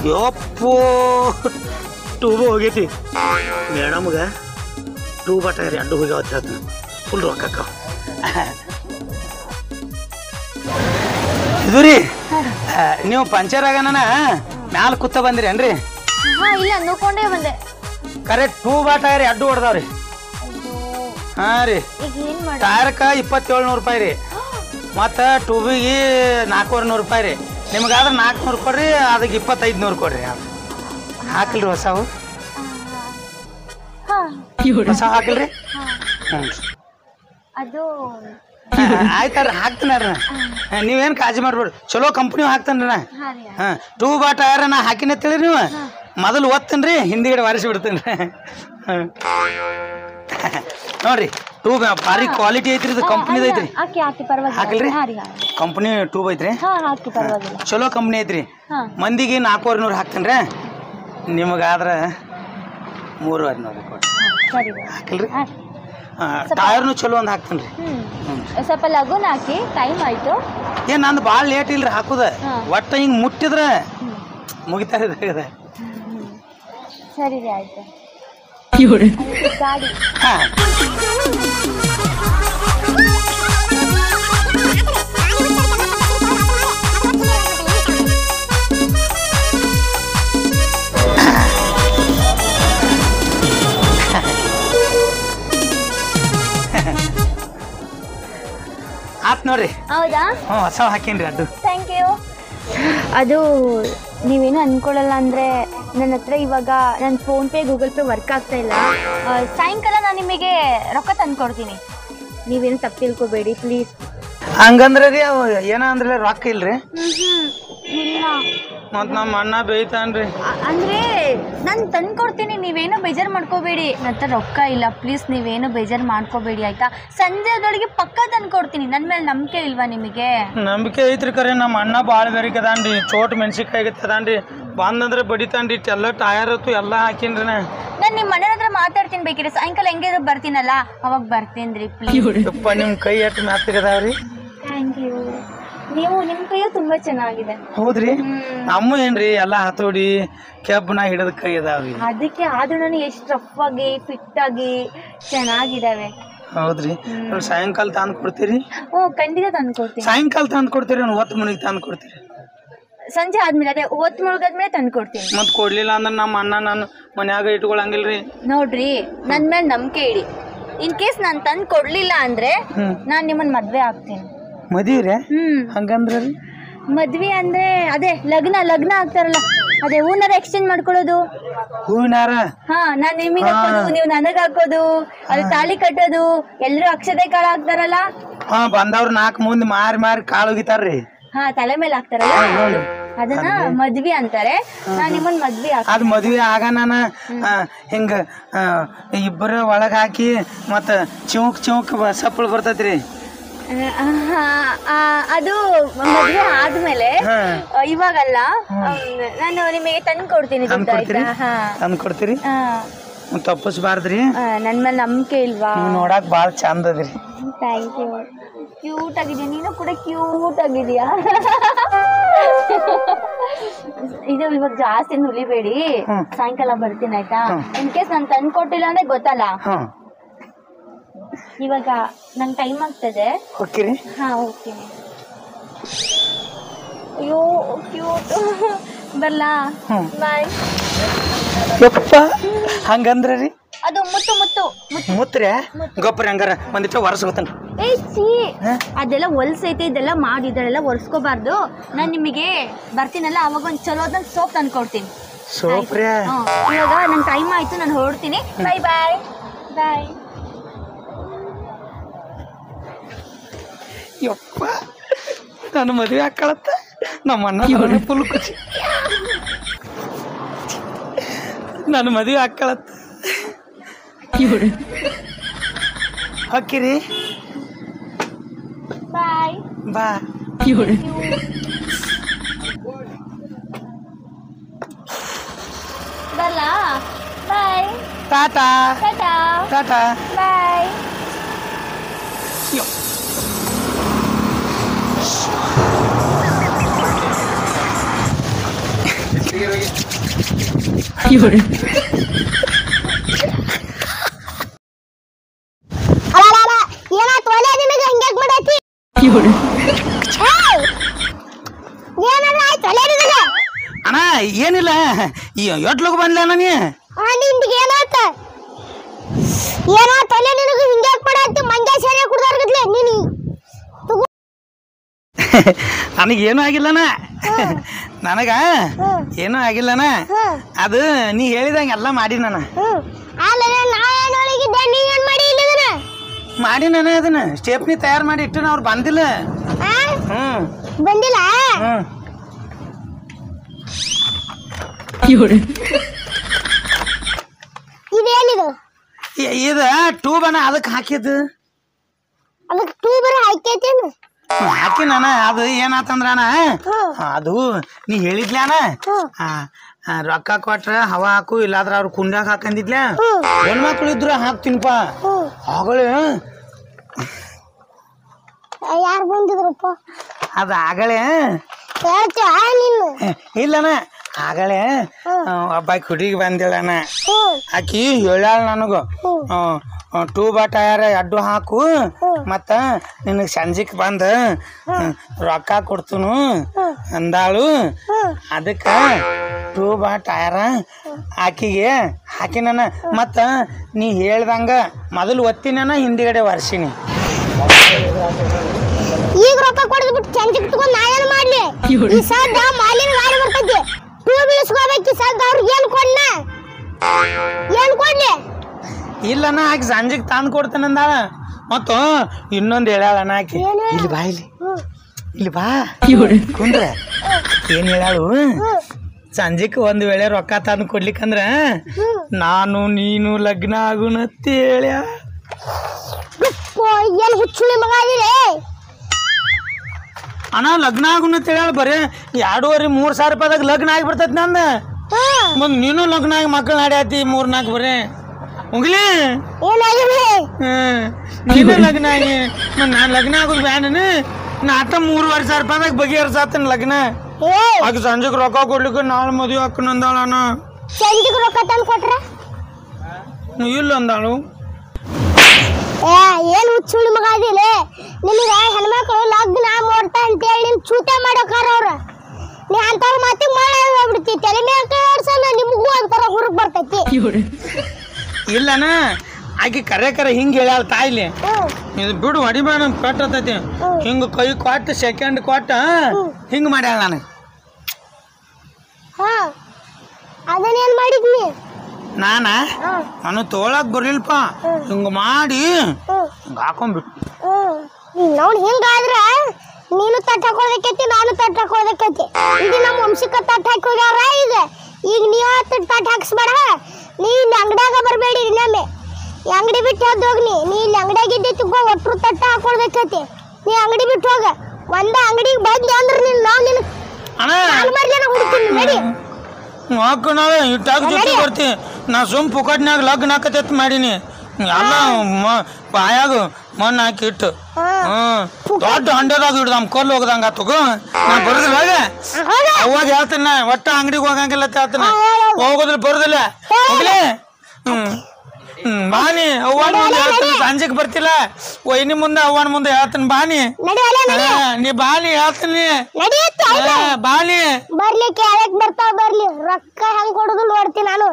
ಯಪ್ಪೋ ಟೂಬು ಹೋಗೈತಿ ಮೇಡಮ್ಗೆ ಟೂ ಬಟಾರಿ ಅಡ್ಡು ಹೋಗ್ಯಾವತ್ತು ಹೇಳ್ತಾನೆ ಫುಲ್ ರೊಕ್ಕಕ್ಕ ಇದು ರೀ ನೀವು ಪಂಚರ್ ಆಗನ ಮ್ಯಾಲ ಕೂತ ಬಂದಿರಿ ಏನ್ರಿ? ಇಲ್ಲ ನೋಡ್ಕೊಂಡೇ ಬಂದೆ. ಕರೆಕ್ಟ್ ಟೂ ಬಟಾರಿ ಅಡ್ಡು ಹೊಡೆದಾವ್ರಿ. ಹಾಂ ರೀ ಟೈರ್ಕ 2700 ರೂಪಾಯಿ ರೀ ಮತ್ತು ಟೂಬಿಗೆ 400 ರೂಪಾಯಿ ರೀ. ನಿಮ್ಗಾದ್ರೆ 400 ಕೊಡ್ರಿ, ಅದಕ್ಕೆ 2500 ಕೊಡ್ರಿ. ಹಾಕಿಲ್ರಿ ಹೊಸವು? ಹೊಸ ಹಾಕಿಲ್ರಿ? ಹ್ಞೂ ಅದು ಆಯ್ತಾರ ಹಾಕ್ತೀನಾರ. ನೀವೇನು ಕಾಳಜಿ ಮಾಡ್ಬೇಡ್ರಿ, ಚಲೋ ಕಂಪ್ನಿ ಹಾಕ್ತಾನ್ರಿ ನಾ. ಹಾಂ ಟೂ ಬಾ ಟೈರ್ ನಾ ಹಾಕಿನ ತಿಳಿ ನೀವು ಮೊದಲು ಓದ್ತೀನಿ ರೀ, ಹಿಂದಿಗಡೆ ವಾರಿಸಿ ಬಿಡ್ತೀನಿ ರೀ. ಹಾಂ ನೋಡ್ರಿ ಟೂ ಭಾರಿ ಕ್ವಾಲಿಟಿ ಐತ್ರಿ, ಇದು ಕಂಪ್ನಿದ ಐತ್ರಿ. ಹಾಕಿಲ್ರಿ? ಕಂಪ್ನಿ ಟೂಬ್ ಐತ್ರಿ, ಚಲೋ ಕಂಪ್ನಿ ಐತ್ರಿ. ಮಂದಿಗೆ 400 ಹಾಕ್ತೀನಿ ರೀ, ನಿಮಗಾದ್ರೆ 300 ಕೊಡ್ರಿ. ಹಾಕಿಲ್ರಿ? ಟೈರ್ನು ಚಲೋ ಒಂದು ಹಾಕ್ತೀನಿ ರೀ. ಸ್ವಲ್ಪ ಲಗುನ್ ಹಾಕಿ, ಟೈಮ್ ಆಯ್ತು. ಏನ್ ನಂದು ಭಾಳ ಲೇಟ್ ಇಲ್ರಿ ಹಾಕುದ, ಒಟ್ಟು ಹಿಂಗೆ ಮುಟ್ಟಿದ್ರೆ ಮುಗಿತಾ ಇದೆ. ಸರಿ ರೀ ಆಯ್ತು. ಗಾಡಿ ಆತ್ ನೋಡ್ರಿ. ಹೌದಾ? ಹ್ಞೂ ಹೊಸ ಹಾಕೇನ್ರಿ ಅದು. Thank you. ಅದು ನೀವೇನು ಅಂದ್ಕೊಳ್ಳಲ್ಲ ಅಂದರೆ ನನ್ನ ಹತ್ರ ಇವಾಗ ನನ್ನ ಫೋನ್ಪೇ ಗೂಗಲ್ ಪೇ ವರ್ಕ್ ಆಗ್ತಾ ಇಲ್ಲ. ಸಾಯಂಕಾಲ ನಾನು ನಿಮಗೆ ರೊಕ್ಕ ತಂದು ಕೊಡ್ತೀನಿ, ನೀವೇನು ತಪ್ಪು ತಿಳ್ಕೊಬೇಡಿ ಪ್ಲೀಸ್. ಹಂಗಂದ್ರೆ ರೀ ಅವು ಏನ ಅಂದ್ರೆ ರೊಕ್ಕ ಇಲ್ರಿ? ಇಲ್ಲ ಮತ್ತು ನಮ್ಮ ಅಣ್ಣ ಬೇಯ್ತಾನ್ರಿ. ಅಂದರೆ ನಾನು ತಂದು ಕೊಡ್ತೀನಿ, ನೀವೇನು ಬೇಜಾರು ಮಾಡ್ಕೋಬೇಡಿ. ನನ್ನ ಹತ್ರ ರೊಕ್ಕ ಇಲ್ಲ, ಪ್ಲೀಸ್ ನೀವೇನು ಬೇಜಾರು ಮಾಡ್ಕೋಬೇಡಿ ಆಯಿತಾ? ಸಂಜೆ ಅದೊಳಗೆ ಪಕ್ಕ ತಂದು ಕೊಡ್ತೀನಿ. ನನ್ನ ಮೇಲೆ ನಂಬಿಕೆ ಇಲ್ವಾ ನಿಮಗೆ? ನಂಬಿಕೆ ಐತ್ರಿ, ಕರೆ ನಮ್ಮ ಅಣ್ಣ ಭಾಳ ಬೇರಿಕೆ ಅದಾನ್ರಿ, ಚೋಟ್ ಮೆಣ್ಸಿನ್ಕಾಯಿ ಅದಾನ್ರಿ, ಬಂದಂದ್ರೆ ಬಡಿತಾನ್ರಿ. ಎಲ್ಲ ಟಯರ್ ಹೊತ್ತು ಎಲ್ಲ ಹಾಕಿನ್ರಿ. ನಾನು ನಿಮ್ಮ ಮನೆ ಹತ್ರ ಮಾತಾಡ್ತೀನಿ, ಬೇಕಿದ್ರೆ ಸಾಯಂಕಾಲ ಹೆಂಗಿದ್ರು ಬರ್ತೀನಲ್ಲ ಅವಾಗ ಬರ್ತೀನಿ ರೀ ಪ್ಲೀಸ್. ಯಪ್ಪ ನಿಮ್ಮ ಕೈ ಎಷ್ಟು ಮ್ಯಾತ್ರಿಗದಾವ್ರಿ. Thank you. ನೀವು ನಿಮ್ಮ ಕೈಯು ತುಂಬ ಚೆನ್ನಾಗಿದೆ. ಹೌದ್ರಿ? ನಮ್ಮ ಏನ್ರಿ ಎಲ್ಲ ಹತೋಡಿ ಕೆಬ್ಬನ ಹಿಡಿದ ಕೈ ಅದಾವ್ರಿ. ಅದಕ್ಕೆ ಆದ್ರೂ ನಾನು ಎಷ್ಟು ರಫ್ ಆಗಿ ಫಿಟ್ ಆಗಿ ಚೆನ್ನಾಗಿದ್ದಾವೆ. ಹೌದ್ರಿ? ಸಾಯಂಕಾಲ ತಂದು ಕೊಡ್ತೀರಿ? ಹ್ಞೂ ಖಂಡಿತ ತಂದು ಕೊಡ್ತೀನಿ. ಸಾಯಂಕಾಲ ತಂದು ಕೊಡ್ತೀರಿ? ಹೊತ್ತು ಮನೆಗೆ ತಂದು ಕೊಡ್ತೀರಿ? ಸಂಜೆ ಆದ್ಮೇಲೆ, ಅದೇ ಹೊತ್ತು ಮುಳುಗಾದ್ಮೇಲೆ ತಂದು ಕೊಡ್ತೀನಿ. ಮತ್ತೆ ಕೊಡ್ಲಿಲ್ಲ ಅಂದ್ರೆ ನಮ್ಮ ಅಣ್ಣ ನಾನು ಮನ್ಯಾಗ ಇಟ್ಕೊಳಂಗಿಲ್ರಿ. ನೋಡ್ರಿ ನನ್ನ ಮೇಲೆ ನಂಬಿಕೆ ಇಡಿ. ಇನ್ ಕೇಸ್ ನಾನು ತಂದು ಕೊಡ್ಲಿಲ್ಲ ಅಂದ್ರೆ ನಾನು ನಿಮ್ಮನ್ನ ಮದ್ವೆ ಆಗ್ತೀನಿ. ಮದುವೆ? ಹಂಗಂದ್ರೆ ಮದ್ವೆ ಅಂದ್ರೆ ಅದೇ ಲಗ್ನ ಆಗ್ತಾರಲ್ಲ, ಅದೇ ಹೂನಾರ ಎಕ್ಸ್ಚೇಂಜ್ ಮಾಡ್ಕೊಳ್ಳೋದು. ಹೂವಿನಾರ? ಹಾ, ನಾನ್ ನಿಮಗೆ ಹಾಕೋದು, ನೀವು ನನಗ್ ಹಾಕೋದು, ಅದು ತಾಳಿ ಕಟ್ಟೋದು, ಎಲ್ಲರೂ ಅಕ್ಷತೆ ಕಾಳು ಹಾಕ್ತಾರಲ್ಲ. ಹಾ, ಬಂದವ್ರು 4 ಮಂದಿ ಮಾರಿ ಕಾಳು ಹೋಗಿತಾರ್ರಿ. ಹಾ, ತಲೆ ಮೇಲೆ ಹಾಕ್ತಾರಲ್ಲ, ಅದನ್ನ ಮದ್ವಿ ಅಂತಾರೆ. ನಾನ್ ನಿಮ್ಮನ್ ಮದ್ವಿ ಅದ್ ಮದ್ವಿ ಆಗ ನಾನು ಹಿಂಗ ಇಬ್ಬರ ಒಳಗ ಹಾಕಿ ಮತ್ತ ಚಿೌಕ್ ಸಪ್ಪಳು ಬರ್ತೈತ್ರಿ. ಅದು ಮದ್ವೆ ಆದ್ಮೇಲೆ, ಇವಾಗಲ್ಲ. ನಾನು ನಿಮಗೆ ತಂದು ಕೊಡ್ತೀನಿ. ತಂದು ಕೊಡ್ತೀರಿ? ತಪ್ಪಿಸ್ಬಾರ್ದ್ರಿ. ನನ್ ಮೇಲೆ ನಂಬಿಕೆ ಇಲ್ವಾ? ನೋಡಕ್ ಬಾಳ ಚಂದ ಅದ್ರಿ. Thank you. ಕ್ಯೂಟ್ ಆಗಿದ್ಯಾ, ನೀನು ಕೂಡ ಕ್ಯೂಟ್ ಆಗಿದ್ಯಾ. ಇದು ಇವಾಗ ಜಾಸ್ತಿ ನುಲಿಬೇಡಿ, ಸಾಯಂಕಾಲ ಬರ್ತೀನಿ ಆಯ್ತಾ? ಇನ್ ಕೇಸ್ ನಾನು ತಂದು ಕೊಟ್ಟಿಲ್ಲ ಅಂದ್ರೆ ಗೊತ್ತಲ್ಲ. ಇವಾಗ ನಂಗೆ ಟೈಮ್ ಆಗ್ತದೆ. ಓಕೆರಿ? ಹಾ ಓಕೆ. ಅಯ್ಯೋ ಕ್ಯೂಟ್. ಬರ್ಲಾ? ಬಾಯ್. ಯಪ್ಪ ಹಂಗಂದ್ರ ರೀ? ಅದು ಮುತ್ತು ಮುತ್ರೆ ಗೊಬ್ಬರ ಹಂಗಾರ ಒಂದಿಟ್ಟು ಒರೆಸ್ಕೊತಾನ. ಅದೆಲ್ಲ ಹೊಲ್ಸೈತೆ, ಇದೆಲ್ಲ ಮಾಡಿ ಇದೆಲ್ಲ ಒರೆಸ್ಕೋಬಾರ್ದು. ನಾನು ನಿಮಗೆ ಬರ್ತೀನಲ್ಲ ಅವಾಗ ಒಂದು ಚಲೋದನ್ನ ಸೋಪ್ ತಂದು ಕೊಡ್ತೀನಿ. ಸೋಪ್ ರೀ? ಇವಾಗ ನನ್ನ ಟೈಮ್ ಆಯ್ತು, ನಾನು ಹೊರಡ್ತೀನಿ. ಬಾಯ್ ಬಾಯ್ ಬಾಯ್. ಯಪ್ಪ ನಾನು ಮದುವೆ ಹಾಕಳತ್ತ, ನಮ್ಮ ಅಣ್ಣ ಫುಲ್ ಖುಷಿ. ನಾನು ಮದುವೆ ಹಾಕಳತ್ತ. ಹಾಕಿರಿ? ಬಾಯ್ ಬಾ. ಬರ್ಲಾ? ಬಾಯ್. ಟಾಟಾ ಟಾಟಾ ಟಾಟಾ ಬಾಯ್. ಅಣ್ಣ ಏನಿಲ್ಲ ಈ ಎಟ್ಲೋಗ ಬಂದ್ಲ ನೀ ಏನಾತ ನಿನಗೆ ಹಿಂಗೆ ಮಾಡತ್ತಿ ಮಂಡ್ಯ ಸೇನೆ ಕುಡ್ದಾರ್ಗತ್ಲೆ ನೀನು ನನಗೇನು ಆಗಿಲ್ಲನ ನನಗ ಏನೂ ಆಗಿಲ್ಲನ ಅದು ನೀ ಹೇಳಿದಂಗೆ ಎಲ್ಲ ಮಾಡಿ ನಾನು ಮಾಡಿ ನಾನು ಅದನ್ನ ಸ್ಟೇಪ್ನಿ ತಯಾರು ಮಾಡಿ ಇಟ್ಟು ಅವ್ರು ಬಂದಿಲ್ಲ ಬಂದಿಲ್ಲ ಇದೇನಿದು ಇದು ಟ್ಯೂಬನ ಅದಕ್ಕೆ ಹಾಕಿದ್ದು ಅದಕ್ಕೆ ಟ್ಯೂಬರ್ ಹಾಕೈತೇನು ಹಾಕಿ ನಾನ ಅದು ಏನಾತಂದ್ರ ಅದು ನೀ ಹೇಳಿದ್ಲಾನ ರೊಕ್ಕ ಕೊಟ್ರ ಹವಾ ಹಾಕು ಇಲ್ಲಾದ್ರ ಅವ್ರು ಕುಂಡ್ಯಾಗ ಹಾಕಂದಿದ್ಲ ಹೆಣ್ಮಕ್ಳು ಇದ್ರ ಹಾಕ್ತೀನಿಪ್ಪ ಆಗಲೇ ಯಾರು ಬಂದಿದ್ರಪ್ಪ ಅದು ಆಗಲೇ ನೀನು ಇಲ್ಲನ ಆಗಲೇ ಒಬ್ಬಾಕಿ ಹುಡುಗಿ ಬಂದಿಲ್ಲನ ಆಕಿ ಹೇಳ್ಯಾಳ ನನಗ ಟ್ಯೂಬ ಟಯರ್ ಅಡ್ಡು ಹಾಕು ಮತ್ತ ನಿನಗೆ ಸಂಜಿಕ್ ಬಂದ ರೊಕ್ಕ ಕೊಡ್ತನು ಅಂದಾಳು ಅದಕ್ಕ ಟ್ಯೂಬ ಟಯರ ಆಕಿಗೆ ಹಾಕಿನ ಮತ್ತ ನೀ ಹೇಳ್ದಂಗ ಮೊದಲು ಒತ್ತಿನ ಹಿಂದಿಗಡೆ ವರ್ಷಿನಿ ಈಗ ರೊಕ್ಕ ಕೊಡದ್ ಬಿಟ್ಟು ಸಂಜಿಕ್ ತಗೊಂಡ್ ನಾ ಏನ್ ಮಾಡ್ಲಿ ಈ ಸದ್ದ ಮಾಲಿನ ಗಾಡಿ ಬರ್ತೈತಿ ಟ್ಯೂಬ್ ಇಳಿಸ್ಕೋಬೇಕು ಸದ್ದ ಅವ್ರಿಗೆ ಏನ್ ಕೊಡ್ಲಿ ಇಲ್ಲನ ಆಕಿ ಸಂಜೆಗೆ ತಂದು ಕೊಡ್ತೇನೆ ಅಂದಾಳ ಮತ್ತು ಇನ್ನೊಂದು ಹೇಳ್ಯಾಳಣ್ಣ ಆಕಿ ಇಲ್ಲಿ ಬಾ ಇಲ್ಲಿ ಬಾ ಕುಂದ್ರ ಏನ್ ಹೇಳಾಳು ಸಂಜೆಗೆ ಒಂದು ವೇಳೆ ರೊಕ್ಕ ತಂದು ಕೊಡ್ಲಿಕ್ಕಂದ್ರ ನಾನು ನೀನು ಲಗ್ನ ಆಗುನತ್ತಿ ಹೇಳ್ಯ ಏನ್ ಹುಚ್ಚುಳಿ ಮಗ ಅದಿರೇ ಅಣ್ಣ ಲಗ್ನ ಆಗುನತ್ತಿ ಹೇಳ್ಯಾಳ ಬರೀ 2,500-3,000 ರೂಪಾಯಿದಾಗ ಲಗ್ನ ಆಗಿ ಬರ್ತೈತಿ ನಂದ ಮುಂದೆ ನೀನು ಲಗ್ನ ಆಗಿ ಮಕ್ಕಳು ನಾಡ್ಯಾತಿ 3-4 ಬರೀ ಉಂಗ್ಲಿ ನೀನು ಲಗ್ನ ಆಗಿ ನಾನು ಲಗ್ನ ಆಗೋದು ಬ್ಯಾನ ನಾಟ 3,500 ರೂಪಾಯಿದಾಗ ಬಗೆಹರ್ಸಾತನ ಲಗ್ನ ಆಗ ಸಂಜೆಗೆ ರೊಕ್ಕ ಕೊಡ್ಲಿಕ್ಕೆ ನಾಳೆ ಮದುವೆ ಹಾಕು ಅಂದಾಳಣ್ಣ ಸಂಜೆಗೆ ರೊಕ್ಕ ತಂದು ಕೊಟ್ರ ಇಲ್ಲ ಅಂದಾಳು ಏನ್ ಹುಚ್ಚುಳಿ ಮಗ ಅದಿಲ್ಲ ನಿನಗ ಹೆಣ್ಮಕ್ಳು ಲಗ್ನ ಮಾಡ್ತಾ ಅಂತೇಳಿ ನಿಮ್ ಚೂತೆ ಮಾಡೋಕಾರ ಅವ್ರ ನೀ ಅಂತವ್ರ ಮಾತಿಗೆ ಮಾಡ್ಬಿಡ್ತಿ ತಲೆ ಮೇಲೆ ನಿಮಗೂ ಅಂತಾರ ಹುರುಗ್ ಬರ್ತೈತಿ ಇಲ್ಲನ ಆಕಿ ಕರೆ ಹಿಂಗೆ ಹೇಳ್ಯಾಳ ತಾಯಿಲಿ ಇದು ಬಿಡು ಹೊಡಿಬೇಡ ಪೆಟ್ಟತೈತಿ ಹಿಂಗೆ ಕೈ ಕೊಟ್ಟು ಸೆಕೆಂಡ್ ಕೊಟ್ಟ ಹಿಂಗೆ ಮಾಡ್ಯಾಳ ಅದನ್ನೇನ್ ಮಾಡಿದ್ನಿ ನಾನು ತೋಳಕ್ ಬರ್ಲಿಲ್ಪ ಹಿಂಗ ಮಾಡಿ ಹಾಕೊಂಡ್ಬಿಟ್ಟು ನಾವು ಹಿಂಗಾದ್ರ ನೀನು ತಟ್ಟ ಹಾಕೋದಕ್ಕೈತಿ ನಾನು ತಟ್ಟ ಹಾಕೋದಕ್ಕೈತಿ ಇದು ನಮ್ಮ ವಂಶಕ್ಕೆ ತಟ್ಟ ಹಾಕಿ ಹೋಗ್ಯಾರ ಇದೆ ಈಗ ನೀ ತಟ್ಟ ಹಾಕ್ಸ್ಬೇಡ ನೀ ಇಲ್ಲಿ ಅಂಗಡ್ಯಾಗ ಬರಬೇಡಿ ಇನ್ನೊಮ್ಮೆ ಅಂಗಡಿ ಬಿಟ್ಟು ಎದ್ದು ಹೋಗ್ನಿ ನೀ ಇಲ್ಲಿ ಅಂಗಡಿಯಾಗಿದ್ದೆ ತಗೋ ಒಟ್ಟರು ತಟ್ಟ ಹಾಕೊಳ್ಬೇಕೈತಿ ನೀ ಅಂಗಡಿ ಬಿಟ್ಟು ಹೋಗ ಒಂದ ಅಂಗಡಿಗೆ ಬಂದೆ ಅಂದ್ರೆ ನೀನು ನಾವು ನಿನ್ನ ಜನ ಹುಡುಕ್ತೀನಿ ನಡಿ ಹಾಕು ನಾಳೆ ಇಟ್ಟಾಗ ಜೊತೆ ಬರ್ತೀನಿ ನಾ ಸುಮ್ ಪುಕಟ್ನಾಗ ಲಗ್ನ ಹಾಕತೈತಿ ಮಾಡೀನಿ ಎಲ್ಲ ಬಾಯಾಗ ಮಣ್ಣು ಹಾಕಿ ಇಟ್ಟು ದೊಡ್ಡ ಹಂಡೆದಾಗ ಹಿಡ್ದು ನಮ್ಮ ಕೊಲ್ಲು ಹೋಗದಂಗ ತಗೋ ನಾ ಬರೋದಿಲ್ಲ ಅವಾಗ ಹೇಳ್ತೀನಿ ನಾ ಒಟ್ಟ ಅಂಗಡಿಗೆ ಹೋಗಂಗಿಲ್ಲ ಹೇಳ್ತೀನಿ ಹೋಗೋದಿಲ್ಲ ಬರೋದಿಲ್ಲ ಹೋಗ್ಲಿ ಬಾನಿ ಅವ್ವನ ಮುಂದೆ ಹೇಳ್ತೀನಿ ಸಂಜೆಗೆ ಬರ್ತಿಲ್ಲ ಒಯ್ನಿ ಮುಂದೆ ಅವ್ವನ ಮುಂದೆ ಹೇಳ್ತೀನಿ ಬಾನಿ ನೀ ಬಾನಿ ಹೇಳ್ತೀನಿ ಬಾನಿ ಬರ್ಲಿಕ್ಕೆ ಯಾಕೆ ಬರ್ತಾವ ಬರ್ಲಿ ರೊಕ್ಕ ಹೆಂಗ್ ಕೊಡುದು ನೋಡ್ತೀನಿ ನಾನು